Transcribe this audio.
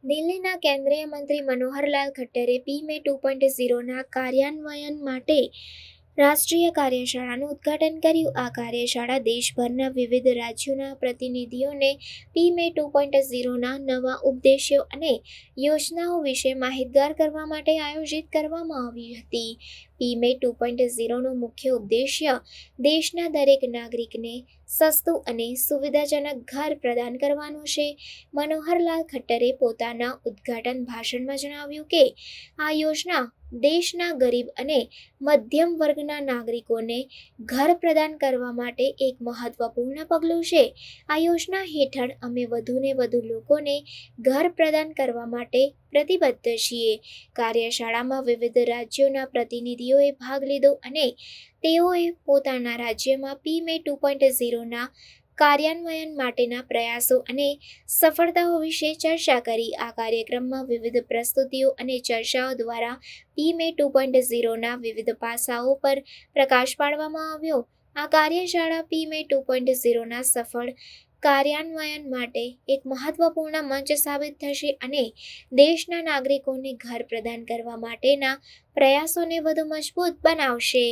દિલ્હીના કેન્દ્રીય મંત્રી મનોહરલાલ ખટ્ટરે પીમે 2.0ના કાર્યાન્વયન માટે રાષ્ટ્રીય કાર્યશાળાનું ઉદ્ઘાટન કર્યું. આ કાર્યશાળા દેશભરના વિવિધ રાજ્યોના પ્રતિનિધિઓને પીમે 2.0ના નવા ઉદ્દેશ્યો અને યોજનાઓ વિશે માહિતગાર કરવા માટે આયોજિત કરવામાં આવી હતી. પીમે 2.0નો મુખ્ય ઉદ્દેશ્ય દેશના દરેક નાગરિકને સસ્તું અને સુવિધાજનક ઘર પ્રદાન કરવાનો છે. મનોહરલાલ ખટ્ટરે પોતાના ઉદ્ઘાટન ભાષણમાં જણાવ્યું કે આ યોજના દેશના ગરીબ અને મધ્યમ વર્ગના નાગરિકોને ઘર પ્રદાન કરવા માટે એક મહત્વપૂર્ણ પગલું છે. આ યોજના હેઠળ અમે વધુને વધુ લોકોને ઘર પ્રદાન કરવા માટે પ્રતિબદ્ધ છીએ. કાર્યશાળામાં વિવિધ રાજ્યોના પ્રતિનિધિઓએ ભાગ લીધો અને તેઓએ પોતાના રાજ્યમાં પીમે 2.0ના કાર્યાન્વયન માટેના પ્રયાસો અને સફળતાઓ વિશે ચર્ચા કરી. આ કાર્યક્રમમાં વિવિધ પ્રસ્તુતિઓ અને ચર્ચાઓ દ્વારા પીમે 2.0ના વિવિધ પાસાઓ પર પ્રકાશ પાડવામાં આવ્યો. આ કાર્યશાળા પીમે 2.0ના સફળ કાર્યાન્વયન માટે એક મહત્વપૂર્ણ મંચ સાબિત થશે અને દેશના નાગરિકોને ઘર પ્રદાન કરવા માટેના પ્રયાસોને વધુ મજબૂત બનાવશે.